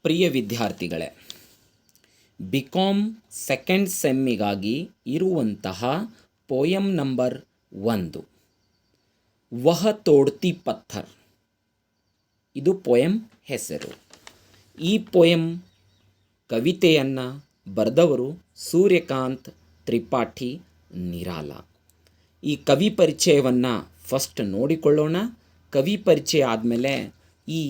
ಪ್ರಿಯ ವಿದ್ಯಾರ್ಥಿಗಳೇ, B com second ಸೆಮ್ಮಿಗಾಗಿ ಇರುವಂತಹ poem number 1 ವಹ ತೋಡ್ತಿ Patthar. ಇದು ಪೋಯಮ್ ಹೆಸರು. ಈ ಪೋಯಮ್ ಕವಿತೆಯನ್ನು ಬರೆದವರು ಸೂರ್ಯಕಾಂತ್ ತ್ರಿಪಾಠಿ ನಿರಾಲ. ಈ ಕವಿ ಪರಿಚಯವನ್ನು ಫಸ್ಟ್ ನೋಡಿಕೊಳ್ಳೋಣ. ಕವಿ ಪರಿಚಯ ಆದಮೇಲೆ ಈ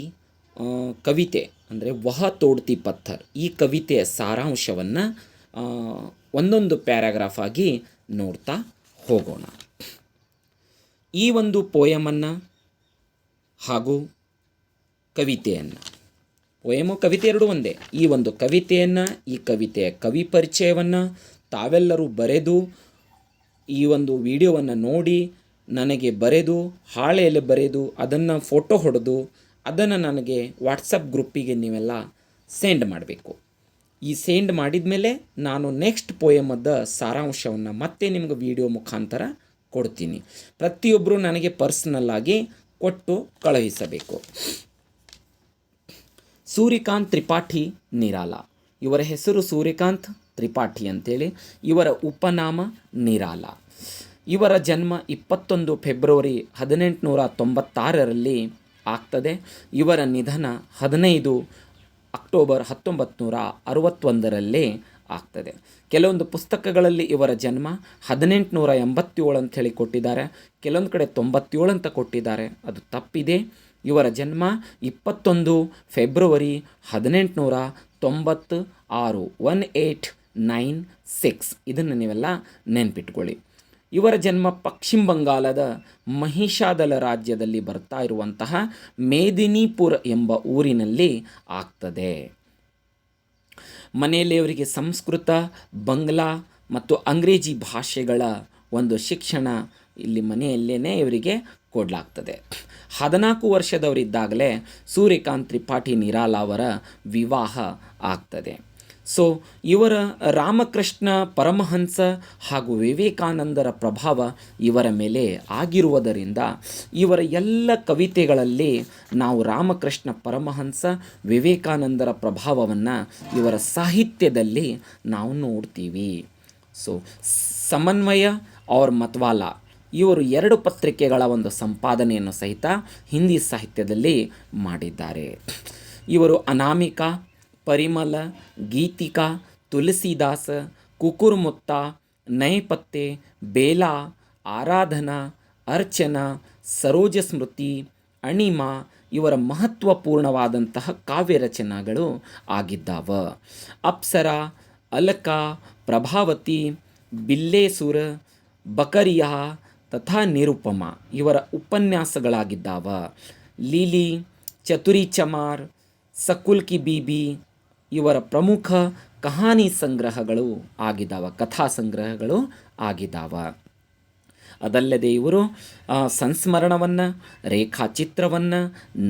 ಕವಿತೆ ಅಂದರೆ ವಹ ತೋಡ್ತಿ ಪತ್ಥರ್ ಈ ಕವಿತೆಯ ಸಾರಾಂಶವನ್ನು ಒಂದೊಂದು ಪ್ಯಾರಾಗ್ರಾಫ್ ಆಗಿ ನೋಡ್ತಾ ಹೋಗೋಣ. ಈ ಒಂದು ಪೋಯಮನ್ನು ಹಾಗೂ ಕವಿತೆಯನ್ನು, ಪೋಯಮು ಕವಿತೆ ಎರಡೂ ಒಂದೇ, ಈ ಒಂದು ಕವಿತೆಯನ್ನು, ಈ ಕವಿತೆಯ ಕವಿ ಪರಿಚಯವನ್ನು ತಾವೆಲ್ಲರೂ ಬರೆದು ಈ ಒಂದು ವಿಡಿಯೋವನ್ನು ನೋಡಿ ನನಗೆ ಬರೆದು ಹಾಳೆಯಲ್ಲಿ ಬರೆದು ಅದನ್ನು ಫೋಟೋ ಹೊಡೆದು ಅದನ್ನು ನನಗೆ ವಾಟ್ಸಪ್ ಗ್ರೂಪಿಗೆ ನೀವೆಲ್ಲ ಸೆಂಡ್ ಮಾಡಬೇಕು. ಈ ಸೆಂಡ್ ಮಾಡಿದ ಮೇಲೆ ನಾನು ನೆಕ್ಸ್ಟ್ ಪೋಯಮದ ಸಾರಾಂಶವನ್ನು ಮತ್ತೆ ನಿಮ್ಗೆ ವಿಡಿಯೋ ಮುಖಾಂತರ ಕೊಡ್ತೀನಿ. ಪ್ರತಿಯೊಬ್ಬರು ನನಗೆ ಪರ್ಸ್ನಲ್ಲಾಗಿ ಕೊಟ್ಟು ಕಳುಹಿಸಬೇಕು. ಸೂರ್ಯಕಾಂತ್ ತ್ರಿಪಾಠಿ ನಿರಾಲ, ಇವರ ಹೆಸರು ಸೂರ್ಯಕಾಂತ್ ತ್ರಿಪಾಠಿ ಅಂತೇಳಿ. ಇವರ ಉಪನಾಮ ನಿರಾಲ. ಇವರ ಜನ್ಮ 21 ಫೆಬ್ರವರಿ 1896ರಲ್ಲಿ ಆಗ್ತದೆ. ಇವರ ನಿಧನ 15 ಅಕ್ಟೋಬರ್ 1961ರಲ್ಲಿ ಆಗ್ತದೆ. ಕೆಲವೊಂದು ಪುಸ್ತಕಗಳಲ್ಲಿ ಇವರ ಜನ್ಮ 1887 ಅಂತ ಹೇಳಿ ಕೊಟ್ಟಿದ್ದಾರೆ, ಕೆಲವೊಂದು ಕಡೆ 97 ಅಂತ ಕೊಟ್ಟಿದ್ದಾರೆ, ಅದು ತಪ್ಪಿದೆ. ಇವರ ಜನ್ಮ 21 ಫೆಬ್ರವರಿ 1896, 1896. ಇದನ್ನು ನೀವೆಲ್ಲ ನೆನ್ಪಿಟ್ಕೊಳ್ಳಿ. ಇವರ ಜನ್ಮ ಪಶ್ಚಿಮ ಬಂಗಾಳದ ಮಹಿಷಾದಲ ರಾಜ್ಯದಲ್ಲಿ ಬರ್ತಾ ಇರುವಂತಹ ಮೇದಿನಿಪುರ್ ಎಂಬ ಊರಿನಲ್ಲಿ ಆಗ್ತದೆ. ಮನೆಯಲ್ಲಿ ಅವರಿಗೆ ಸಂಸ್ಕೃತ, ಬಂಗ್ಲಾ ಮತ್ತು ಅಂಗ್ರೇಜಿ ಭಾಷೆಗಳ ಒಂದು ಶಿಕ್ಷಣ ಇಲ್ಲಿ ಮನೆಯಲ್ಲೇ ಇವರಿಗೆ ಕೊಡಲಾಗ್ತದೆ. 14 ವರ್ಷದವರಿದ್ದಾಗಲೇ ಸೂರ್ಯಕಾಂತ್ ತ್ರಿಪಾಠಿ ನಿರಾಲ ಅವರ ವಿವಾಹ ಆಗ್ತದೆ. ಸೊ ಇವರ ರಾಮಕೃಷ್ಣ ಪರಮಹಂಸ ಹಾಗೂ ವಿವೇಕಾನಂದರ ಪ್ರಭಾವ ಇವರ ಮೇಲೆ ಆಗಿರುವುದರಿಂದ ಇವರ ಎಲ್ಲ ಕವಿತೆಗಳಲ್ಲಿ ನಾವು ರಾಮಕೃಷ್ಣ ಪರಮಹಂಸ ವಿವೇಕಾನಂದರ ಪ್ರಭಾವವನ್ನು ಇವರ ಸಾಹಿತ್ಯದಲ್ಲಿ ನಾವು ನೋಡ್ತೀವಿ. ಸೊ ಸಮನ್ವಯ ಔರ್ ಮತ್ವಾಲ ಇವರು 2 ಪತ್ರಿಕೆಗಳ ಒಂದು ಸಂಪಾದನೆಯನ್ನು ಸಹಿತ ಹಿಂದಿ ಸಾಹಿತ್ಯದಲ್ಲಿ ಮಾಡಿದ್ದಾರೆ. ಇವರು ಅನಾಮಿಕ, ಪರಿಮಳ, ಗೀತಿಕಾ, ತುಳಸಿದಾಸ, ಕುಕುರ್ಮುತ್ತ, ನಯೆ ಪತ್ತೆ, ಬೇಲಾ, ಆರಾಧನಾ, ಅರ್ಚನಾ, ಸರೋಜ ಸ್ಮೃತಿ, ಅಣಿಮಾ ಇವರ ಮಹತ್ವಪೂರ್ಣವಾದಂತಹ ಕಾವ್ಯ ರಚನೆಗಳು ಆಗಿದ್ದಾವ. ಅಪ್ಸರ, ಅಲಕ, ಪ್ರಭಾವತಿ, ಬಿಲ್ಲೇಸುರ, ಬಕರಿಯಾ ತಥಾ ನಿರುಪಮ ಇವರ ಉಪನ್ಯಾಸಗಳಾಗಿದ್ದಾವ. ಲೀಲಿ, ಚತುರಿ ಚಮಾರ್, ಸಕುಲ್ ಕಿ ಬೀಬಿ ಇವರ ಪ್ರಮುಖ ಕಹಾನಿ ಸಂಗ್ರಹಗಳು ಆಗಿದ್ದಾವ, ಕಥಾ ಸಂಗ್ರಹಗಳು ಆಗಿದ್ದಾವ. ಅದಲ್ಲದೆ ಇವರು ಸಂಸ್ಮರಣವನ್ನು, ರೇಖಾಚಿತ್ರವನ್ನು,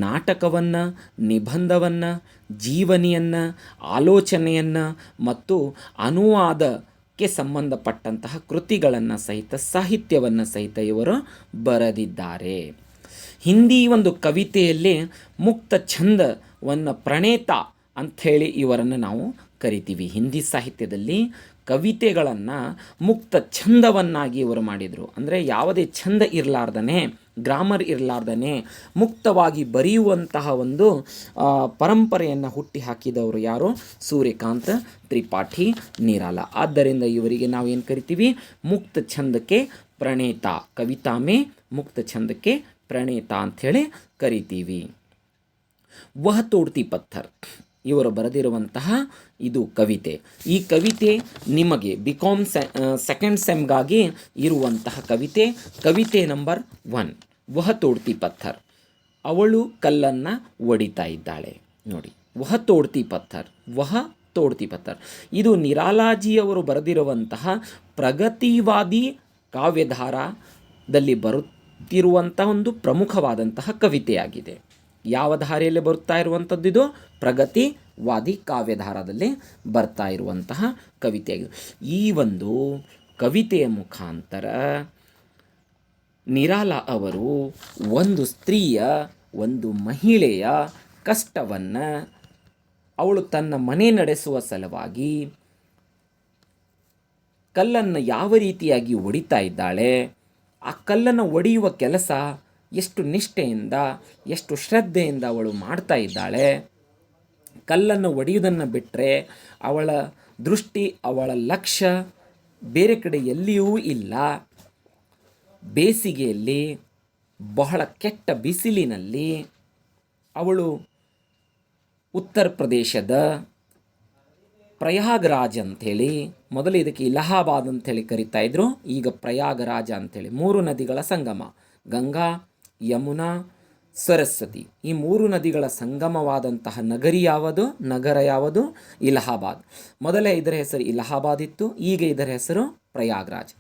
ನಾಟಕವನ್ನು, ನಿಬಂಧವನ್ನು, ಜೀವನಿಯನ್ನು, ಆಲೋಚನೆಯನ್ನು ಮತ್ತು ಅನುವಾದಕ್ಕೆ ಸಂಬಂಧಪಟ್ಟಂತಹ ಕೃತಿಗಳನ್ನು ಸಹಿತ, ಸಾಹಿತ್ಯವನ್ನು ಸಹಿತ ಇವರು ಬರೆದಿದ್ದಾರೆ. ಹಿಂದಿ ಒಂದು ಕವಿತೆಯಲ್ಲಿ ಮುಕ್ತ ಛಂದವನ್ನು ಪ್ರಣೇತ ಅಂಥೇಳಿ ಇವರನ್ನು ನಾವು ಕರಿತೀವಿ. ಹಿಂದಿ ಸಾಹಿತ್ಯದಲ್ಲಿ ಕವಿತೆಗಳನ್ನು ಮುಕ್ತ ಛಂದವನ್ನಾಗಿ ಇವರು ಮಾಡಿದರು. ಅಂದರೆ ಯಾವುದೇ ಛಂದ ಇರಲಾರ್ದನೆ, ಗ್ರಾಮರ್ ಇರಲಾರ್ದನೆ ಮುಕ್ತವಾಗಿ ಬರೆಯುವಂತಹ ಒಂದು ಪರಂಪರೆಯನ್ನು ಹುಟ್ಟಿ ಹಾಕಿದವರು ಯಾರು? ಸೂರ್ಯಕಾಂತ್ ತ್ರಿಪಾಠಿ ನಿರಾಲ. ಆದ್ದರಿಂದ ಇವರಿಗೆ ನಾವು ಏನು ಕರಿತೀವಿ? ಮುಕ್ತ ಛಂದಕ್ಕೆ ಪ್ರಣೇತ, ಕವಿತಾಮೆ ಮುಕ್ತ ಛಂದಕ್ಕೆ ಪ್ರಣೇತ ಅಂಥೇಳಿ ಕರಿತೀವಿ. ವಹ ತೋಡ್ತಿ ಪತ್ಥರ್ ಇವರು ಬರೆದಿರುವಂತಹ ಇದು ಕವಿತೆ. ಈ ಕವಿತೆ ನಿಮಗೆ ಬಿ ಕಾಮ್ ಸೆಕೆಂಡ್ ಸೆಮ್ಗಾಗಿ ಇರುವಂತಹ ಕವಿತೆ ನಂಬರ್ 1 ವಹ ತೋಡ್ತಿ ಪತ್ಥರ್. ಅವಳು ಕಲ್ಲನ್ನು ಒಡಿತಾ ಇದ್ದಾಳೆ. ನೋಡಿ, ವಹ ತೋಡ್ತಿ ಪತ್ಥರ್, ವಹ ತೋಡ್ತಿ ಪತ್ಥರ್. ಇದು ನಿರಾಲಾಜಿಯವರು ಬರೆದಿರುವಂತಹ ಪ್ರಗತಿವಾದಿ ಕಾವ್ಯಧಾರದಲ್ಲಿ ಬರುತ್ತಿರುವಂಥ ಒಂದು ಪ್ರಮುಖವಾದಂತಹ ಕವಿತೆಯಾಗಿದೆ. ಯಾವ ಧಾರೆಯಲ್ಲಿ ಬರುತ್ತಾ ಇರುವಂಥದ್ದು? ಇದು ಪ್ರಗತಿವಾದಿ ಕಾವ್ಯಧಾರದಲ್ಲಿ ಬರ್ತಾ ಇರುವಂತಹ ಕವಿತೆಯಾಗಿದೆ. ಈ ಒಂದು ಕವಿತೆಯ ಮುಖಾಂತರ ನಿರಾಲ ಅವರು ಒಂದು ಸ್ತ್ರೀಯ, ಒಂದು ಮಹಿಳೆಯ ಕಷ್ಟವನ್ನು ಅವಳು ತನ್ನ ಮನೆ ನಡೆಸುವ ಸಲುವಾಗಿ ಕಲ್ಲನ್ನು ಯಾವ ರೀತಿಯಾಗಿ ಒಡಿತಾ ಇದ್ದಾಳೆ, ಆ ಕಲ್ಲನ್ನು ಒಡೆಯುವ ಕೆಲಸ ಎಷ್ಟು ನಿಷ್ಠೆಯಿಂದ ಎಷ್ಟು ಶ್ರದ್ಧೆಯಿಂದ ಅವಳು ಮಾಡ್ತಾ ಇದ್ದಾಳೆ. ಕಲ್ಲನ್ನು ಒಡೆಯುವುದನ್ನು ಬಿಟ್ಟರೆ ಅವಳ ದೃಷ್ಟಿ ಅವಳ ಲಕ್ಷ್ಯ ಬೇರೆ ಕಡೆ ಎಲ್ಲಿಯೂ ಇಲ್ಲ. ಬೇಸಿಗೆಯಲ್ಲಿ ಬಹಳ ಕೆಟ್ಟ ಬಿಸಿಲಿನಲ್ಲಿ ಅವಳು ಉತ್ತರ ಪ್ರದೇಶದ ಪ್ರಯಾಗರಾಜ್ ಅಂಥೇಳಿ, ಮೊದಲು ಇದಕ್ಕೆ ಇಲಹಾಬಾದ್ ಅಂಥೇಳಿ ಕರಿತಾ ಇದ್ರು, ಈಗ ಪ್ರಯಾಗರಾಜ ಅಂಥೇಳಿ 3 ನದಿಗಳ ಸಂಗಮ, ಗಂಗಾ, ಯಮುನಾ, ಸರಸ್ವತಿ, ಈ 3 ನದಿಗಳ ಸಂಗಮವಾದಂತಹ ನಗರ ಯಾವುದು? ಇಲಹಾಬಾದ್. ಮೊದಲೇ ಇದರ ಹೆಸರು ಇಲಹಾಬಾದ್ ಇತ್ತು, ಈಗ ಇದರ ಹೆಸರು ಪ್ರಯಾಗರಾಜ್.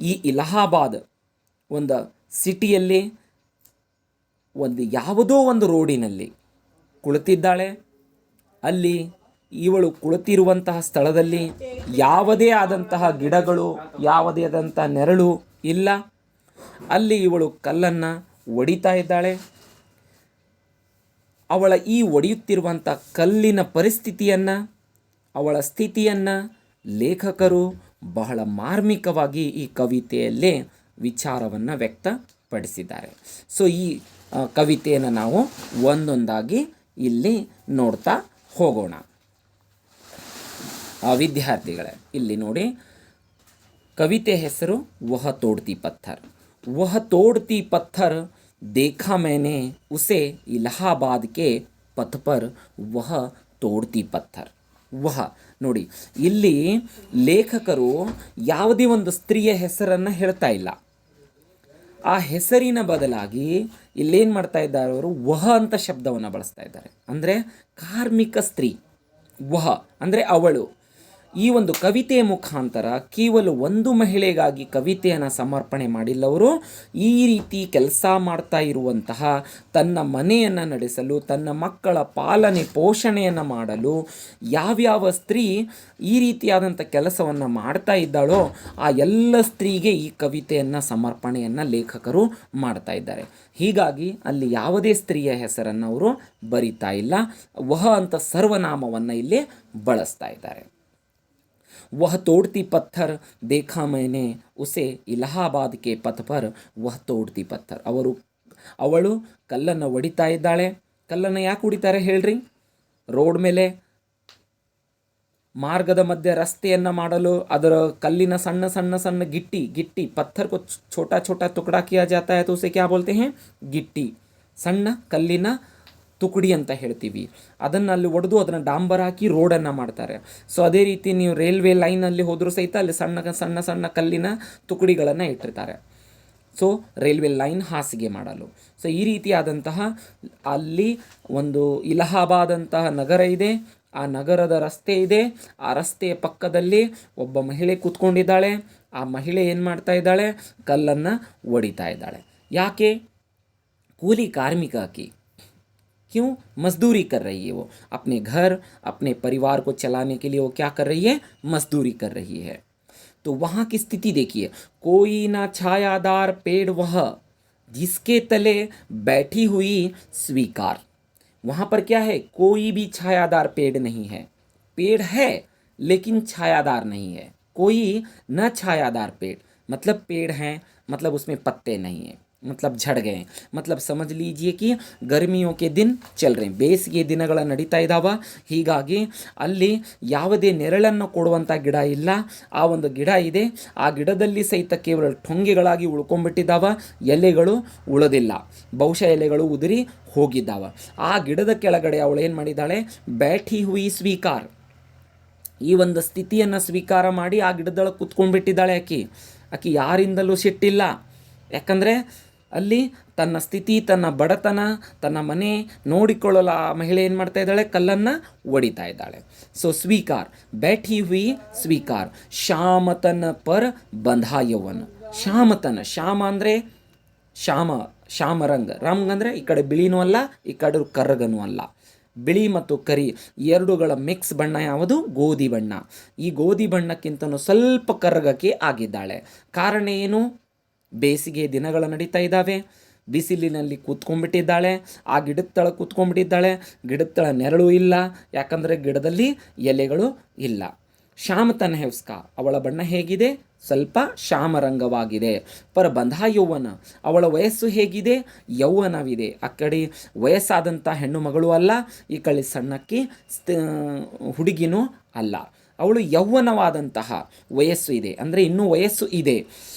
ಈ ಇಲಹಾಬಾದ್ ಒಂದು ಸಿಟಿಯಲ್ಲಿ ಯಾವುದೋ ಒಂದು ರೋಡಿನಲ್ಲಿ ಕುಳಿತಿದ್ದಾಳೆ. ಅಲ್ಲಿ ಇವಳು ಕುಳಿತಿರುವಂತಹ ಸ್ಥಳದಲ್ಲಿ ಯಾವುದೇ ಆದಂತಹ ಗಿಡಗಳು, ಯಾವುದೇ ಆದಂತಹ ನೆರಳು ಇಲ್ಲ. ಅಲ್ಲಿ ಇವಳು ಕಲ್ಲನ್ನು ಒಡಿತಾ ಇದ್ದಾಳೆ. ಅವಳ ಈ ಒಡೆಯುತ್ತಿರುವಂಥ ಕಲ್ಲಿನ ಪರಿಸ್ಥಿತಿಯನ್ನು, ಅವಳ ಸ್ಥಿತಿಯನ್ನು ಲೇಖಕರು ಬಹಳ ಮಾರ್ಮಿಕವಾಗಿ ಈ ಕವಿತೆಯಲ್ಲೇ ವಿಚಾರವನ್ನು ವ್ಯಕ್ತಪಡಿಸಿದ್ದಾರೆ. ಸೊ ಈ ಕವಿತೆಯನ್ನು ನಾವು ಒಂದೊಂದಾಗಿ ಇಲ್ಲಿ ನೋಡ್ತಾ ಹೋಗೋಣ. ವಿದ್ಯಾರ್ಥಿಗಳೇ, ಇಲ್ಲಿ ನೋಡಿ, ಕವಿತೆ ಹೆಸರು ವಹ ತೋಡ್ತಿ ಪತ್ಥರ್. ವಹ ತೋಡ್ತಿ ಪತ್ಥರ್ देखा मैंने उसे इलाहाबाद के पथ पर वह तोड़ती पत्थर. ವಹ ನೋಡಿ, ಇಲ್ಲಿ ಲೇಖಕರು ಯಾವುದೇ ಒಂದು ಸ್ತ್ರೀಯ ಹೆಸರನ್ನು ಹೇಳ್ತಾ ಇಲ್ಲ. ಆ ಹೆಸರಿನ ಬದಲಾಗಿ ಇಲ್ಲೇನು ಮಾಡ್ತಾ ಇದ್ದಾರೆ ಅವರು, ವಹ ಅಂತ ಶಬ್ದವನ್ನು ಬಳಸ್ತಾ ಇದ್ದಾರೆ. ಅಂದರೆ ಕಾರ್ಮಿಕ ಸ್ತ್ರೀ. ವಹ ಅಂದರೆ ಅವಳು. ಈ ಒಂದು ಕವಿತೆಯ ಮುಖಾಂತರ ಕೇವಲ ಒಂದು ಮಹಿಳೆಗಾಗಿ ಕವಿತೆಯನ್ನು ಸಮರ್ಪಣೆ ಮಾಡಿಲ್ಲವರು. ಈ ರೀತಿ ಕೆಲಸ ಮಾಡ್ತಾ ಇರುವಂತಹ, ತನ್ನ ಮನೆಯನ್ನು ನಡೆಸಲು, ತನ್ನ ಮಕ್ಕಳ ಪಾಲನೆ ಪೋಷಣೆಯನ್ನು ಮಾಡಲು ಯಾವ್ಯಾವ ಸ್ತ್ರೀ ಈ ರೀತಿಯಾದಂಥ ಕೆಲಸವನ್ನು ಮಾಡ್ತಾ ಇದ್ದಾಳೋ ಆ ಎಲ್ಲ ಸ್ತ್ರೀಗೆ ಈ ಕವಿತೆಯನ್ನು ಸಮರ್ಪಣೆಯನ್ನು ಲೇಖಕರು ಮಾಡ್ತಾ ಇದ್ದಾರೆ. ಹೀಗಾಗಿ ಅಲ್ಲಿ ಯಾವುದೇ ಸ್ತ್ರೀಯ ಹೆಸರನ್ನು ಅವರು ಬರಿತಾ ಇಲ್ಲ. ವಹ ಅಂತ ಸರ್ವನಾಮವನ್ನು ಇಲ್ಲಿ ಬಳಸ್ತಾ ಇದ್ದಾರೆ. वह तोड़ती पत्थर देखा मैंने उसे इलाहाबाद के पथ पर वह तोड़ती पत्थर. ಅವಳು ಕಲ್ಲನ್ನು ಒಡಿತಾ ಇದ್ದಾಳೆ. ಕಲ್ಲನ್ನು ಯಾಕೆ ಹೊಡಿತಾರೆ ಹೇಳ್ರಿ? ರೋಡ್ ಮೇಲೆ ಮಾರ್ಗದ ಮಧ್ಯೆ ರಸ್ತೆಯನ್ನು ಮಾಡಲು ಅದರ ಕಲ್ಲಿನ ಸಣ್ಣ ಸಣ್ಣ ಸಣ್ಣ ಗಿಟ್ಟಿ ಪತ್ಥರ್ को छोटा छोटा टुकड़ा किया जाता है तो उसे क्या बोलते हैं? ಗಿಟ್ಟಿ. ಸಣ್ಣ ಕಲ್ಲಿನ ತುಕಡಿ ಅಂತ ಹೇಳ್ತೀವಿ. ಅದನ್ನು ಅಲ್ಲಿ ಒಡೆದು ಅದನ್ನು ಡಾಂಬರ್ ಹಾಕಿ ರೋಡನ್ನು ಮಾಡ್ತಾರೆ. ಸೊ ಅದೇ ರೀತಿ ನೀವು ರೈಲ್ವೆ ಲೈನಲ್ಲಿ ಹೋದರೂ ಸಹಿತ ಅಲ್ಲಿ ಸಣ್ಣ ಸಣ್ಣ ಸಣ್ಣ ಕಲ್ಲಿನ ತುಕಡಿಗಳನ್ನು ಇಟ್ಟಿರ್ತಾರೆ. ಸೊ ರೈಲ್ವೆ ಲೈನ್ ಹಾಸಿಗೆ ಮಾಡಲು. ಸೊ ಈ ರೀತಿಯಾದಂತಹ ಅಲ್ಲಿ ಒಂದು ಇಲಹಾಬಾದ್ ಅಂತಹ ನಗರ ಇದೆ. ಆ ನಗರದ ರಸ್ತೆ ಇದೆ. ಆ ರಸ್ತೆಯ ಪಕ್ಕದಲ್ಲಿ ಒಬ್ಬ ಮಹಿಳೆ ಕೂತ್ಕೊಂಡಿದ್ದಾಳೆ. ಆ ಮಹಿಳೆ ಏನು ಮಾಡ್ತಾ ಇದ್ದಾಳೆ? ಕಲ್ಲನ್ನು ಒಡಿತಾ ಇದ್ದಾಳೆ. ಯಾಕೆ? ಕೂಲಿ ಕಾರ್ಮಿಕ ಆಕಿ. क्यों? मजदूरी कर रही है वो. अपने घर अपने परिवार को चलाने के लिए वो क्या कर रही है? मजदूरी कर रही है. तो वहाँ की स्थिति देखिए, कोई ना छायादार पेड़ वह जिसके तले बैठी हुई स्वीकार. वहाँ पर क्या है? कोई भी छायादार पेड़ नहीं है. पेड़ है लेकिन छायादार नहीं है. कोई न छायादार पेड़ मतलब पेड़ हैं, मतलब उसमें पत्ते नहीं हैं, मतलब झड़ गए. मतलब समझ लीजिए कि गर्मियों के दिन चल रहे, ಬೇಸಿಗೆ ದಿನಗಳ ನಡೀತಾ ಇದ್ದಾವ. ಹೀಗಾಗಿ ಅಲ್ಲಿ ಯಾವುದೇ ನೆರಳನ್ನು ಕೊಡುವಂಥ ಗಿಡ ಇಲ್ಲ. ಆ ಒಂದು ಗಿಡ ಇದೆ. ಆ ಗಿಡದಲ್ಲಿ ಸಹಿತ ಕೇವಲ ಟೊಂಗೆಗಳಾಗಿ ಉಳ್ಕೊಂಡ್ಬಿಟ್ಟಿದ್ದಾವ. ಎಲೆಗಳು ಉಳಿದಿಲ್ಲ. ಬಹುಶಃ ಎಲೆಗಳು ಉದುರಿ ಹೋಗಿದ್ದಾವ. ಆ ಗಿಡದ ಕೆಳಗಡೆ ಅವಳು ಏನು ಮಾಡಿದ್ದಾಳೆ? ಬ್ಯಾಠಿ ಹುಯಿ ಸ್ವೀಕಾರ. ಈ ಒಂದು ಸ್ಥಿತಿಯನ್ನು ಸ್ವೀಕಾರ ಮಾಡಿ ಆ ಗಿಡದೊಳಗೆ ಕುತ್ಕೊಂಡ್ಬಿಟ್ಟಿದ್ದಾಳೆ ಆಕಿ ಯಾರಿಂದಲೂ ಸಿಟ್ಟಿಲ್ಲ. ಯಾಕಂದರೆ ಅಲ್ಲಿ ತನ್ನ ಸ್ಥಿತಿ, ತನ್ನ ಬಡತನ, ತನ್ನ ಮನೆ ನೋಡಿಕೊಳ್ಳಲು ಆ ಮಹಿಳೆ ಏನು ಮಾಡ್ತಾ ಇದ್ದಾಳೆ? ಕಲ್ಲನ್ನು ಒಡಿತಾ ಇದ್ದಾಳೆ. ಸೊ ಸ್ವೀಕಾರ, ಬ್ಯಾಠಿ ಹುಯಿ ಸ್ವೀಕಾರ. ಶ್ಯಾಮತನ ಪರ್ ಬಂಧಾ ಯೌವನ. ಶ್ಯಾಮತನ, ಶ್ಯಾಮ ಅಂದರೆ ಶ್ಯಾಮ ರಂಗ್ ಅಂದರೆ ಈ ಕಡೆ ಬಿಳಿನೂ ಅಲ್ಲ, ಈ ಕಡೆ ಕರ್ರಗನೂ ಅಲ್ಲ. ಬಿಳಿ ಮತ್ತು ಕರಿ ಎರಡುಗಳ ಮಿಕ್ಸ್ ಬಣ್ಣ ಯಾವುದು? ಗೋಧಿ ಬಣ್ಣ. ಈ ಗೋಧಿ ಬಣ್ಣಕ್ಕಿಂತನೂ ಸ್ವಲ್ಪ ಕರ್ರಗಕ್ಕೆ ಆಗಿದ್ದಾಳೆ. ಕಾರಣ ಏನು? ಬೇಸಿಗೆ ದಿನಗಳು ನಡೀತಾ ಇದ್ದಾವೆ. ಬಿಸಿಲಿನಲ್ಲಿ ಕೂತ್ಕೊಂಡ್ಬಿಟ್ಟಿದ್ದಾಳೆ. ಆ ಗಿಡದ ತಳ ಕೂತ್ಕೊಂಡ್ಬಿಟ್ಟಿದ್ದಾಳೆ. ಗಿಡದ ತಳ ನೆರಳು ಇಲ್ಲ, ಯಾಕಂದರೆ ಗಿಡದಲ್ಲಿ ಎಲೆಗಳು ಇಲ್ಲ. ಶ್ಯಾಮತನ ಹೆವ್ಸ್ಕ, ಅವಳ ಬಣ್ಣ ಹೇಗಿದೆ? ಸ್ವಲ್ಪ ಶ್ಯಾಮರಂಗವಾಗಿದೆ. ಪರ ಬಂಧಾ ಯೌವನ, ಅವಳ ವಯಸ್ಸು ಹೇಗಿದೆ? ಯೌವನವಿದೆ. ಆ ಕಡೆ ವಯಸ್ಸಾದಂಥ ಹೆಣ್ಣು ಮಗಳು ಅಲ್ಲ, ಈ ಕಡೆ ಸಣ್ಣಕ್ಕಿ ಹುಡುಗಿನೂ ಅಲ್ಲ, ಅವಳು ಯೌವನವಾದಂತಹ ವಯಸ್ಸು ಇದೆ, ಅಂದರೆ ಇನ್ನೂ ವಯಸ್ಸು ಇದೆ.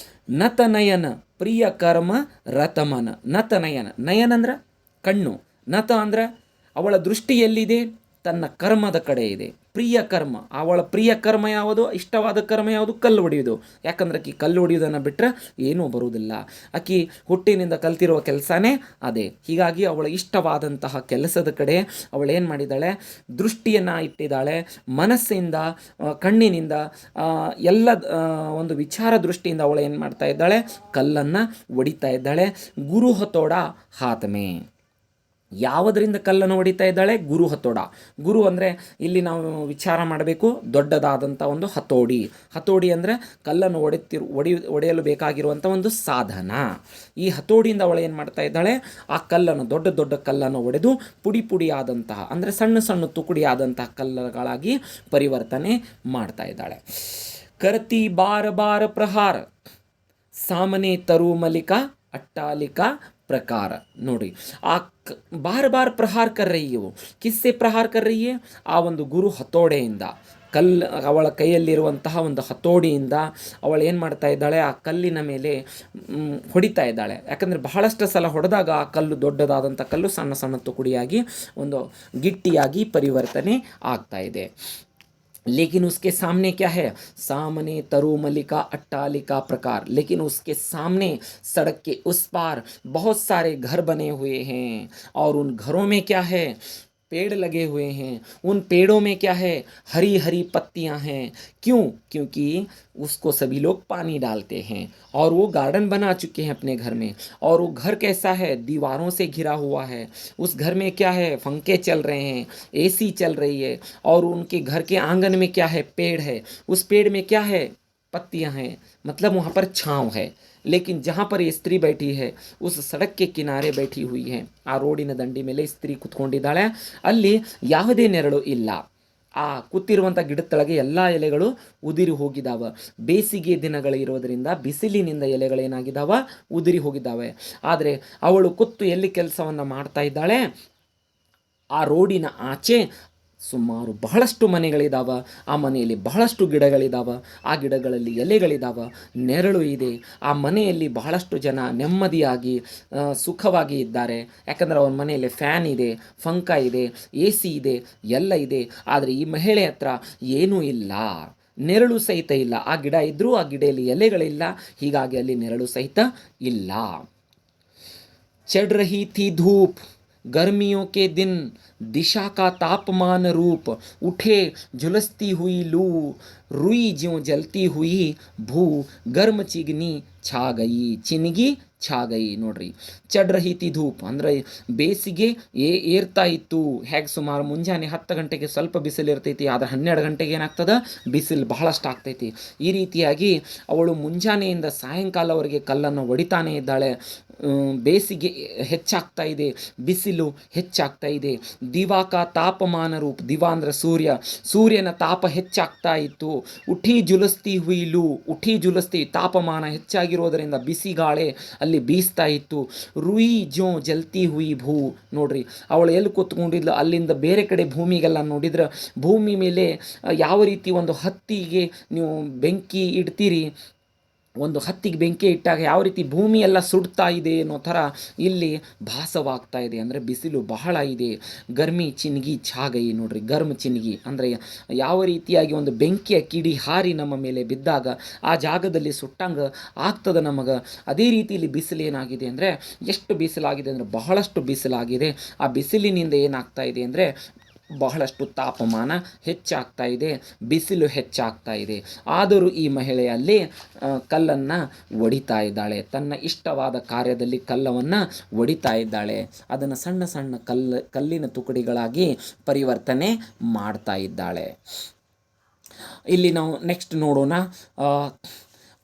ನತನಯನ ಪ್ರಿಯ ಕರ್ಮ ರತಮನ. ನತನಯನ, ನಯನ ಅಂದ್ರೆ ಕಣ್ಣು, ನತ ಅಂದ್ರೆ ಅವಳ ದೃಷ್ಟಿ ಎಲ್ಲಿದೆ? ತನ್ನ ಕರ್ಮದ ಕಡೆ ಇದೆ. ಪ್ರಿಯ ಕರ್ಮ, ಅವಳ ಪ್ರಿಯ ಕರ್ಮ ಯಾವುದು? ಇಷ್ಟವಾದ ಕರ್ಮ ಯಾವುದು? ಕಲ್ಲು ಹೊಡೆಯೋದು. ಯಾಕಂದ್ರೆ ಆಕಿ ಕಲ್ಲು ಹೊಡೆಯೋದನ್ನು ಬಿಟ್ಟರೆ ಏನೂ ಬರುವುದಿಲ್ಲ. ಆಕಿ ಹುಟ್ಟಿನಿಂದ ಕಲ್ತಿರುವ ಕೆಲಸನೇ ಅದೇ. ಹೀಗಾಗಿ ಅವಳ ಇಷ್ಟವಾದಂತಹ ಕೆಲಸದ ಕಡೆ ಅವಳೇನು ಮಾಡಿದ್ದಾಳೆ? ದೃಷ್ಟಿಯನ್ನು ಇಟ್ಟಿದ್ದಾಳೆ. ಮನಸ್ಸಿಂದ, ಕಣ್ಣಿನಿಂದ, ಎಲ್ಲ ಒಂದು ವಿಚಾರ ದೃಷ್ಟಿಯಿಂದ ಅವಳು ಏನು ಮಾಡ್ತಾ ಇದ್ದಾಳೆ? ಕಲ್ಲನ್ನು ಹೊಡಿತಾ ಇದ್ದಾಳೆ. ಗುರು ಹತೋಡ ಹಾತ್ಮೆ, ಯಾವುದರಿಂದ ಕಲ್ಲನ್ನು ಹೊಡಿತಾ ಇದ್ದಾಳೆ? ಗುರು ಹತೋಡ. ಗುರು ಅಂದರೆ ಇಲ್ಲಿ ನಾವು ವಿಚಾರ ಮಾಡಬೇಕು, ದೊಡ್ಡದಾದಂಥ ಒಂದು ಹತೋಡಿ. ಹತೋಡಿ ಅಂದರೆ ಕಲ್ಲನ್ನು ಒಡೆಯಲು ಬೇಕಾಗಿರುವಂಥ ಒಂದು ಸಾಧನ. ಈ ಹತೋಡಿಯಿಂದ ಅವಳು ಏನು ಮಾಡ್ತಾ ಇದ್ದಾಳೆ? ಆ ಕಲ್ಲನ್ನು, ದೊಡ್ಡ ದೊಡ್ಡ ಕಲ್ಲನ್ನು ಒಡೆದು ಪುಡಿ ಪುಡಿಯಾದಂತಹ, ಅಂದರೆ ಸಣ್ಣ ಸಣ್ಣ ತುಕುಡಿಯಾದಂತಹ ಕಲ್ಲುಗಳಾಗಿ ಪರಿವರ್ತನೆ ಮಾಡ್ತಾ ಇದ್ದಾಳೆ. ಕರ್ತಿ ಬಾರ ಬಾರ ಪ್ರಹಾರ, ಸಾಮನೆ ತರು ಮಲಿಕಾ ಅಟ್ಟಾಲಿಕಾ प्रकार। नोड़ी आ बार बार प्रहार कर रही है। वो किससे प्रहार कर रही है? आ ಒಂದು ಗುರು ಹತೋಡೆಯಿಂದ, ಕಲ್ಲು ಅವಳ ಕೈಯಲ್ಲಿರುವಂತಹ ಒಂದು ಹತೋಡಿಯಿಂದ ಅವಳು ಏನು ಮಾಡ್ತಾ ಇದ್ದಾಳೆ? ಆ ಕಲ್ಲಿನ ಮೇಲೆ ಹೊಡಿತಾ ಇದ್ದಾಳೆ. ಯಾಕಂದರೆ ಬಹಳಷ್ಟು ಸಲ ಹೊಡೆದಾಗ ಆ ಕಲ್ಲು, ದೊಡ್ಡದಾದಂಥ ಕಲ್ಲು ಸಣ್ಣ ಸಣ್ಣ ತುಕುಡಿಯಾಗಿ ಒಂದು ಗಿಟ್ಟಿಯಾಗಿ ಪರಿವರ್ತನೆ ಆಗ್ತಾ ಇದೆ. लेकिन उसके सामने क्या है? सामने तरुमलिका अट्टालिका प्रकार। लेकिन उसके सामने सड़क के उस पार बहुत सारे घर बने हुए हैं, और उन घरों में क्या है? पेड़ लगे हुए हैं। उन पेड़ों में क्या है? हरी हरी पत्तियां हैं। क्यों? क्योंकि उसको सभी लोग पानी डालते हैं, और वो गार्डन बना चुके हैं अपने घर में। और वो घर कैसा है? दीवारों से घिरा हुआ है। उस घर में क्या है? पंखे चल रहे हैं, एसी चल रही है, और उनके घर के आंगन में क्या है? पेड़ है। उस पेड़ में क्या है? पत्तियां हैं, मतलब वहाँ पर छाँव है। लेकिन जहाँ पर ये स्त्री बैठी है, उस सड़क के किनारे बैठी हुई है, आ ರೋಡಿನ ದಂಡಿ ಮೇಲೆ ಸ್ತ್ರೀ ಕುತ್ಕೊಂಡಿದ್ದಾಳೆ. ಅಲ್ಲಿ ಯಾವುದೇ ನೆರಳು ಇಲ್ಲ. ಆ ಕೂತಿರುವಂಥ ಗಿಡದ ತಳಗೆ ಎಲ್ಲ ಎಲೆಗಳು ಉದಿರಿ ಹೋಗಿದ್ದಾವ. ಬೇಸಿಗೆ ದಿನಗಳು ಇರೋದರಿಂದ ಬಿಸಿಲಿನಿಂದ ಎಲೆಗಳೇನಾಗಿದ್ದಾವ? ಉದಿರಿ ಹೋಗಿದ್ದಾವೆ. ಆದರೆ ಅವಳು ಕೂತು ಎಲ್ಲಿ ಕೆಲಸವನ್ನು ಮಾಡ್ತಾ ಇದ್ದಾಳೆ? ಆ ರೋಡಿನ ಆಚೆ ಸುಮಾರು ಬಹಳಷ್ಟು ಮನೆಗಳಿದ್ದಾವ. ಆ ಮನೆಯಲ್ಲಿ ಬಹಳಷ್ಟು ಗಿಡಗಳಿದ್ದಾವ. ಆ ಗಿಡಗಳಲ್ಲಿ ಎಲೆಗಳಿದ್ದಾವ, ನೆರಳು ಇದೆ. ಆ ಮನೆಯಲ್ಲಿ ಬಹಳಷ್ಟು ಜನ ನೆಮ್ಮದಿಯಾಗಿ ಸುಖವಾಗಿ ಇದ್ದಾರೆ. ಯಾಕಂದರೆ ಅವನ ಮನೆಯಲ್ಲಿ ಫ್ಯಾನ್ ಇದೆ, ಪಂಖ ಇದೆ, ಎ ಸಿ ಇದೆ, ಎಲ್ಲ ಇದೆ. ಆದರೆ ಈ ಮಹಿಳೆ ಹತ್ರ ಏನೂ ಇಲ್ಲ, ನೆರಳು ಸಹಿತ ಇಲ್ಲ. ಆ ಗಿಡ ಇದ್ದರೂ ಆ ಗಿಡದಲ್ಲಿ ಎಲೆಗಳಿಲ್ಲ, ಹೀಗಾಗಿ ಅಲ್ಲಿ ನೆರಳು ಸಹಿತ ಇಲ್ಲ. ಚढ़ रही थी धूप, गर्मियों के दिन दिशा का तापमान रूप, उठे झुलसती हुई लू, रुई ज्यों जलती हुई भू, गर्म चिगनी छा गई, चिनगी छा गई. ನೋಡ್ರಿ, ಚಡ್ ರಹಿ ತಿ ಧೂಪ್ ಅಂದರೆ ಬೇಸಿಗೆ ಏರ್ತಾ ಇತ್ತು. ಹೇಗೆ? ಸುಮಾರು ಮುಂಜಾನೆ 10 ಗಂಟೆಗೆ ಸ್ವಲ್ಪ ಬಿಸಿಲು ಇರ್ತೈತಿ, ಆದರೆ 12 ಗಂಟೆಗೆ ಏನಾಗ್ತದೆ? ಬಿಸಿಲು ಬಹಳಷ್ಟು ಆಗ್ತೈತಿ. ಈ ರೀತಿಯಾಗಿ ಅವಳು ಮುಂಜಾನೆಯಿಂದ ಸಾಯಂಕಾಲವರೆಗೆ ಕಲ್ಲನ್ನು ಹೊಡಿತಾನೆ ಇದ್ದಾಳೆ. ಬೇಸಿಗೆ ಹೆಚ್ಚಾಗ್ತಾ ಇದೆ, ಬಿಸಿಲು ಹೆಚ್ಚಾಗ್ತಾ ಇದೆ. ದಿವಾಕ ತಾಪಮಾನ ರೂಪ, ದಿವಾ ಅಂದರೆ ಸೂರ್ಯ, ಸೂರ್ಯನ ತಾಪ ಹೆಚ್ಚಾಗ್ತಾ ಇತ್ತು. ಉಠಿ ಜುಲಸ್ತಿ ಹುಯಿಲು, ಉಠಿ ಜುಲಸ್ತಿ ತಾಪಮಾನ ಹೆಚ್ಚಾಗಿರೋದರಿಂದ ಬಿಸಿ ಗಾಳಿ ಅಲ್ಲಿ ಬೀಸ್ತಾ ಇತ್ತು. ರುಯಿ ಜೋ ಜಲ್ತಿ ಹುಯಿ ಭೂ, ನೋಡ್ರಿ ಅವಳು ಎಲ್ಲಿ ಕೂತ್ಕೊಂಡಿದ್ಲು ಅಲ್ಲಿಂದ ಬೇರೆ ಕಡೆ ಭೂಮಿಗೆಲ್ಲ ನೋಡಿದ್ರೆ, ಭೂಮಿ ಮೇಲೆ ಯಾವ ರೀತಿ ಒಂದು ಹತ್ತಿಗೆ ನೀವು ಬೆಂಕಿ ಇಡ್ತೀರಿ, ಒಂದು ಹತ್ತಿಗೆ ಬೆಂಕಿ ಇಟ್ಟಾಗ ಯಾವ ರೀತಿ ಭೂಮಿ ಎಲ್ಲ ಸುಡ್ತಾ ಇದೆ ಅನ್ನೋ ಥರ ಇಲ್ಲಿ ಭಾಸವಾಗ್ತಾ ಇದೆ. ಅಂದರೆ ಬಿಸಿಲು ಬಹಳ ಇದೆ. ಗರ್ಮಿ ಚಿನ್ಗಿ ಛಾಗೈ, ನೋಡ್ರಿ ಗರ್ಮ್ ಚಿನ್ಗಿ ಅಂದರೆ ಯಾವ ರೀತಿಯಾಗಿ ಒಂದು ಬೆಂಕಿಯ ಕಿಡಿ ಹಾರಿ ನಮ್ಮ ಮೇಲೆ ಬಿದ್ದಾಗ ಆ ಜಾಗದಲ್ಲಿ ಸುಟ್ಟಂಗೆ ಆಗ್ತದೆ ನಮಗೆ. ಅದೇ ರೀತಿಯಲ್ಲಿ ಬಿಸಿಲು ಏನಾಗಿದೆ ಅಂದರೆ, ಎಷ್ಟು ಬಿಸಿಲಾಗಿದೆ ಅಂದರೆ ಬಹಳಷ್ಟು ಬಿಸಿಲಾಗಿದೆ. ಆ ಬಿಸಿಲಿನಿಂದ ಏನಾಗ್ತಾ ಇದೆ ಅಂದರೆ ಬಹಳಷ್ಟು ತಾಪಮಾನ ಹೆಚ್ಚಾಗ್ತಾ ಇದೆ, ಬಿಸಿಲು ಹೆಚ್ಚಾಗ್ತಾ ಇದೆ. ಆದರೂ ಈ ಮಹಿಳೆಯಲ್ಲಿ ಕಲ್ಲನ್ನು ಒಡಿತಾ ಇದ್ದಾಳೆ. ತನ್ನ ಇಷ್ಟವಾದ ಕಾರ್ಯದಲ್ಲಿ ಕಲ್ಲವನ್ನು ಒಡಿತಾ ಇದ್ದಾಳೆ. ಅದನ್ನು ಸಣ್ಣ ಸಣ್ಣ ಕಲ್ಲಿನ ತುಕಡಿಗಳಾಗಿ ಪರಿವರ್ತನೆ ಮಾಡ್ತಾ ಇದ್ದಾಳೆ. ಇಲ್ಲಿ ನಾವು ನೆಕ್ಸ್ಟ್ ನೋಡೋಣ.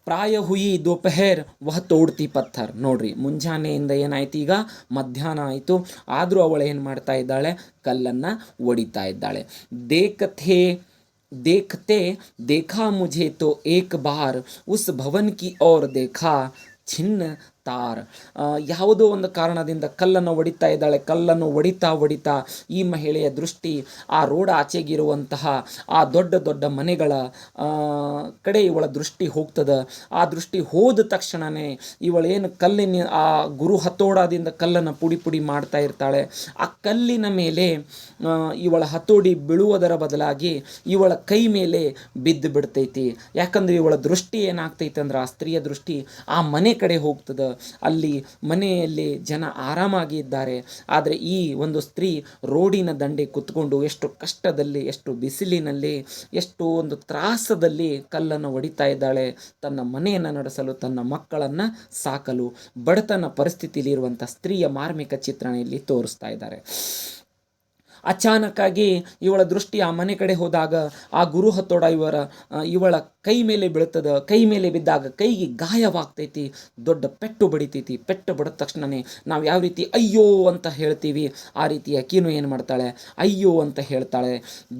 ಪ್ರಾಯ ಹುಯಿ ದೋಪಹರ್ ವಹ ತೋಡ್ತಿ ಪತ್ಥರ್. ನೋಡ್ರಿ, ಮುಂಜಾನೆಯಿಂದ ಏನಾಯ್ತು, ಈಗ ಮಧ್ಯಾಹ್ನ ಆಯಿತು, ಆದರೂ ಅವಳು ಏನು ಮಾಡ್ತಾ ಇದ್ದಾಳೆ, ಕಲ್ಲನ್ನು ಒಡಿತಾ ಇದ್ದಾಳೆ. ದೇಖತೆ देखते देखा मुझे तो एक बार उस भवन की ओर देखा छिन्न ತಾರ್. ಯಾವುದೋ ಒಂದು ಕಾರಣದಿಂದ ಕಲ್ಲನ್ನು ಒಡಿತಾ ಇದ್ದಾಳೆ. ಕಲ್ಲನ್ನು ಒಡಿತಾ ಒಡಿತಾ ಈ ಮಹಿಳೆಯ ದೃಷ್ಟಿ ಆ ರೋಡ್ ಆಚೆಗಿರುವಂತಹ ಆ ದೊಡ್ಡ ದೊಡ್ಡ ಮನೆಗಳ ಕಡೆ ಇವಳ ದೃಷ್ಟಿ ಹೋಗ್ತದೆ. ಆ ದೃಷ್ಟಿ ಹೋದ ತಕ್ಷಣವೇ ಇವಳೇನು ಕಲ್ಲಿನ ಆ ಗುರು ಹತೋಡದಿಂದ ಕಲ್ಲನ್ನು ಪುಡಿ ಪುಡಿ ಮಾಡ್ತಾ ಇರ್ತಾಳೆ. ಆ ಕಲ್ಲಿನ ಮೇಲೆ ಇವಳ ಹತೋಡಿ ಬೀಳುವುದರ ಬದಲಾಗಿ ಇವಳ ಕೈ ಮೇಲೆ ಬಿದ್ದು ಬಿಡ್ತೈತಿ. ಯಾಕಂದ್ರೆ ಇವಳ ದೃಷ್ಟಿ ಏನಾಗ್ತೈತೆ ಅಂದ್ರೆ, ಆ ಸ್ತ್ರೀಯ ದೃಷ್ಟಿ ಆ ಮನೆ ಕಡೆ ಹೋಗ್ತದೆ. ಅಲ್ಲಿ ಮನೆಯಲ್ಲಿ ಜನ ಆರಾಮಾಗಿ ಇದ್ದಾರೆ. ಆದರೆ ಈ ಒಂದು ಸ್ತ್ರೀ ರೋಡಿನ ದಂಡೆ ಕುತ್ಕೊಂಡು ಎಷ್ಟು ಕಷ್ಟದಲ್ಲಿ, ಎಷ್ಟು ಬಿಸಿಲಿನಲ್ಲಿ, ಎಷ್ಟು ಒಂದು ತ್ರಾಸದಲ್ಲಿ ಕಲ್ಲನ್ನು ಹೊಡಿತಾ ಇದ್ದಾಳೆ. ತನ್ನ ಮನೆಯನ್ನು ನಡೆಸಲು, ತನ್ನ ಮಕ್ಕಳನ್ನು ಸಾಕಲು ಬಡತನ ಪರಿಸ್ಥಿತಿಯಲ್ಲಿರುವಂಥ ಸ್ತ್ರೀಯ ಮಾರ್ಮಿಕ ಚಿತ್ರಣ ಇಲ್ಲಿ ತೋರಿಸ್ತಾ ಇದ್ದಾರೆ. ಅಚಾನಕ್ಕಾಗಿ ಇವಳ ದೃಷ್ಟಿ ಆ ಮನೆ ಕಡೆ ಹೋದಾಗ ಆ ಗುರು ಹತೋಡ ಇವಳ ಕೈ ಮೇಲೆ ಬೀಳ್ತದೆ. ಕೈ ಮೇಲೆ ಬಿದ್ದಾಗ ಕೈಗೆ ಗಾಯವಾಗ್ತೈತಿ, ದೊಡ್ಡ ಪೆಟ್ಟು ಬಡಿತೈತಿ. ಪೆಟ್ಟು ಬಡಿದ ತಕ್ಷಣವೇ ನಾವು ಯಾವ ರೀತಿ ಅಯ್ಯೋ ಅಂತ ಹೇಳ್ತೀವಿ, ಆ ರೀತಿ ಆಕಿನೂ ಏನು ಮಾಡ್ತಾಳೆ, ಅಯ್ಯೋ ಅಂತ ಹೇಳ್ತಾಳೆ.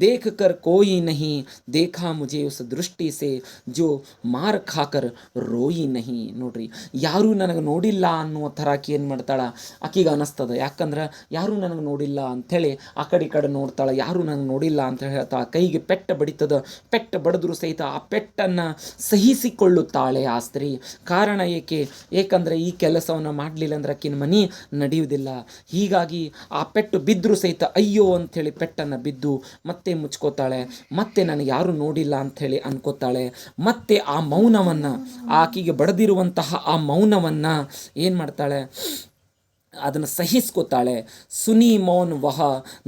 ದೇಖ ಕರ್ ಕೋಯಿ ನಹಿ ದೇಖಾ ಮುಜೆ ಉಸ್ ದೃಷ್ಟಿ ಸೆ ಜೋ ಮಾರ್ ಖಾಕರ್ ರೋಯಿ ನಹಿ. ನೋಡ್ರಿ, ಯಾರೂ ನನಗೆ ನೋಡಿಲ್ಲ ಅನ್ನುವ ಥರ ಆಕಿ ಏನು ಮಾಡ್ತಾಳೆ, ಆಕಿಗೆ ಅನ್ನಿಸ್ತದೆ. ಯಾಕಂದ್ರೆ ಯಾರೂ ನನಗೆ ನೋಡಿಲ್ಲ ಅಂಥೇಳಿ ಆ ಕಡೆ ನೋಡ್ತಾಳೆ. ಯಾರೂ ನನಗೆ ನೋಡಿಲ್ಲ ಅಂತ ಹೇಳ್ತಾಳೆ. ಕೈಗೆ ಪೆಟ್ಟು ಬಡಿತದ. ಪೆಟ್ಟು ಬಡಿದ್ರೂ ಸಹಿತ ಆ ಪೆಟ್ಟನ್ನು ಸಹಿಸಿಕೊಳ್ಳುತ್ತಾಳೆ ಆ ಸ್ತ್ರೀ. ಕಾರಣ ಏಕೆಂದರೆ ಈ ಕೆಲಸವನ್ನು ಮಾಡಲಿಲ್ಲ ಅಂದ್ರೆ ಆಕಿನ ಮನೆ ನಡೆಯುವುದಿಲ್ಲ. ಹೀಗಾಗಿ ಆ ಪೆಟ್ಟು ಬಿದ್ದರೂ ಸಹಿತ ಅಯ್ಯೋ ಅಂಥೇಳಿ ಪೆಟ್ಟನ್ನು ಬಿದ್ದು ಮತ್ತೆ ಮುಚ್ಕೋತಾಳೆ. ಮತ್ತೆ ನನಗೆ ಯಾರೂ ನೋಡಿಲ್ಲ ಅಂಥೇಳಿ ಅನ್ಕೋತಾಳೆ. ಮತ್ತೆ ಆ ಮೌನವನ್ನು, ಆಕಿಗೆ ಬಡದಿರುವಂತಹ ಆ ಮೌನವನ್ನು ಏನು ಮಾಡ್ತಾಳೆ, ಅದನ್ನು ಸಹಿಸ್ಕೋತಾಳೆ. ಸುನಿ ಮೌನ್ ವಹ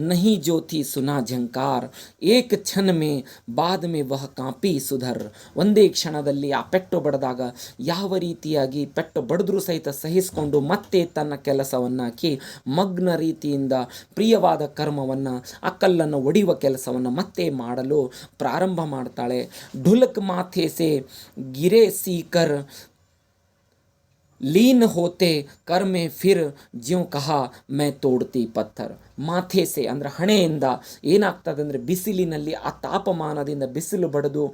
ನಹಿ ಜ್ಯೋತಿ ಸುನಾ ಝಂಕಾರ ಏಕ ಕ್ಷಣ ಮೇ ಬಾದ್ ಮೇ ವಹ ಕಾಪಿ ಸುಧರ್. ಒಂದೇ ಕ್ಷಣದಲ್ಲಿ ಆ ಪೆಟ್ಟು ಬಡಿದಾಗ ಯಾವ ರೀತಿಯಾಗಿ ಪೆಟ್ಟು ಬಡಿದ್ರೂ ಸಹಿತ ಸಹಿಸಿಕೊಂಡು ಮತ್ತೆ ತನ್ನ ಕೆಲಸವನ್ನು ಆಕಿ ಮಗ್ನ ರೀತಿಯಿಂದ ಪ್ರಿಯವಾದ ಕರ್ಮವನ್ನು, ಆ ಕಲ್ಲನ್ನು ಒಡೆಯುವ ಕೆಲಸವನ್ನು ಮತ್ತೆ ಮಾಡಲು ಪ್ರಾರಂಭ ಮಾಡ್ತಾಳೆ. ಢುಲಕ್ ಮಾಥೆ ಸೆ ಗಿರೆ ಸೀಕರ್ लीन होते कर में फिर ज्यों कहा मैं तोड़ती पत्थर. ಮಾಥೆ ಸೆ ಅಂದರೆ ಹಣೆಯಿಂದ ಏನಾಗ್ತದೆ ಅಂದರೆ, ಬಿಸಿಲಿನಲ್ಲಿ ಆ ತಾಪಮಾನದಿಂದ ಬಿಸಿಲು ಬಡಿದು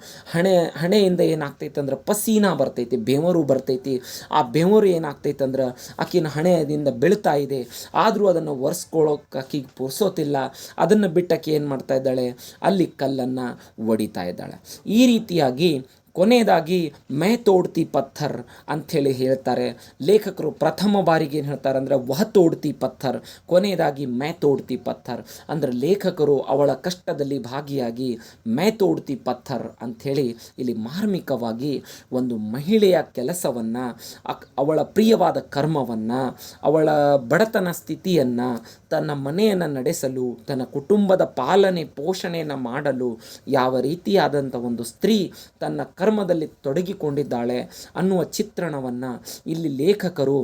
ಹಣೆಯಿಂದ ಏನಾಗ್ತೈತೆ ಅಂದ್ರೆ ಪಸೀನಾ ಬರ್ತೈತಿ, ಬೆವರು ಬರ್ತೈತಿ. ಆ ಬೆವರು ಏನಾಗ್ತೈತೆ ಅಂದ್ರೆ ಆಕಿನ ಹಣೆಯದಿಂದ ಬೀಳ್ತಾ ಇದೆ. ಆದರೂ ಅದನ್ನು ಒರೆಸ್ಕೊಳ್ಳೋಕೆ ಆಕಿಗೆ ಪುರ್ಸೋತಿಲ್ಲ. ಅದನ್ನು ಬಿಟ್ಟಕ್ಕೆ ಏನು ಮಾಡ್ತಾ ಇದ್ದಾಳೆ, ಅಲ್ಲಿ ಕಲ್ಲನ್ನು ಒಡಿತಾ ಇದ್ದಾಳೆ. ಈ ರೀತಿಯಾಗಿ ಕೊನೆಯದಾಗಿ ಮೈ ತೋಡ್ತಿ ಪತ್ಥರ್ ಅಂಥೇಳಿ ಹೇಳ್ತಾರೆ ಲೇಖಕರು. ಪ್ರಥಮ ಬಾರಿಗೆ ಏನು ಹೇಳ್ತಾರೆ ಅಂದರೆ ವಹ ತೋಡ್ತಿ ಪತ್ಥರ್, ಕೊನೆಯದಾಗಿ ಮೈ ತೋಡ್ತಿ ಪತ್ಥರ್. ಅಂದರೆ ಲೇಖಕರು ಅವಳ ಕಷ್ಟದಲ್ಲಿ ಭಾಗಿಯಾಗಿ ಮೈ ತೋಡ್ತಿ ಪತ್ಥರ್ ಅಂಥೇಳಿ ಇಲ್ಲಿ ಮಾರ್ಮಿಕವಾಗಿ ಒಂದು ಮಹಿಳೆಯ ಕೆಲಸವನ್ನು, ಅವಳ ಪ್ರಿಯವಾದ ಕರ್ಮವನ್ನು, ಅವಳ ಬಡತನ ಸ್ಥಿತಿಯನ್ನು, ತನ್ನ ಮನೆಯನ್ನು ನಡೆಸಲು, ತನ್ನ ಕುಟುಂಬದ ಪಾಲನೆ ಪೋಷಣೆಯನ್ನು ಮಾಡಲು ಯಾವ ರೀತಿಯಾದಂಥ ಒಂದು ಸ್ತ್ರೀ ತನ್ನ ಕರ್ಮದಲ್ಲಿ ತೊಡಗಿಕೊಂಡಿದ್ದಾಳೆ ಅನ್ನುವ ಚಿತ್ರಣವನ್ನು ಇಲ್ಲಿ ಲೇಖಕರು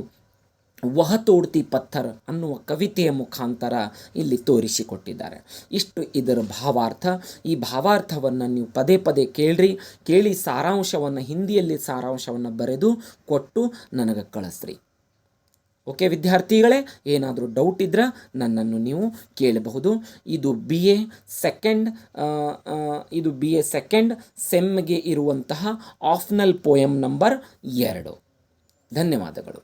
ವಹ ತೋಡ್ತಿ ಪತ್ಥರ್ ಅನ್ನುವ ಕವಿತೆಯ ಮುಖಾಂತರ ಇಲ್ಲಿ ತೋರಿಸಿಕೊಟ್ಟಿದ್ದಾರೆ. ಇಷ್ಟು ಇದರ ಭಾವಾರ್ಥ. ಈ ಭಾವಾರ್ಥವನ್ನು ನೀವು ಪದೇ ಪದೇ ಕೇಳಿ ಸಾರಾಂಶವನ್ನು, ಹಿಂದಿಯಲ್ಲಿ ಸಾರಾಂಶವನ್ನು ಬರೆದು ಕೊಟ್ಟು ನನಗೆ ಕಳಿಸ್ರಿ. ಓಕೆ ವಿದ್ಯಾರ್ಥಿಗಳೇ, ಏನಾದರೂ ಡೌಟ್ ಇದ್ದರೆ ನನ್ನನ್ನು ನೀವು ಕೇಳಬಹುದು. ಇದು ಬಿ ಎ ಸೆಕೆಂಡ್ ಸೆಮ್ಗೆ ಇರುವಂತಹ ಆಫ್ನಲ್ ಪೋಯಮ್ ನಂಬರ್ 2. ಧನ್ಯವಾದಗಳು.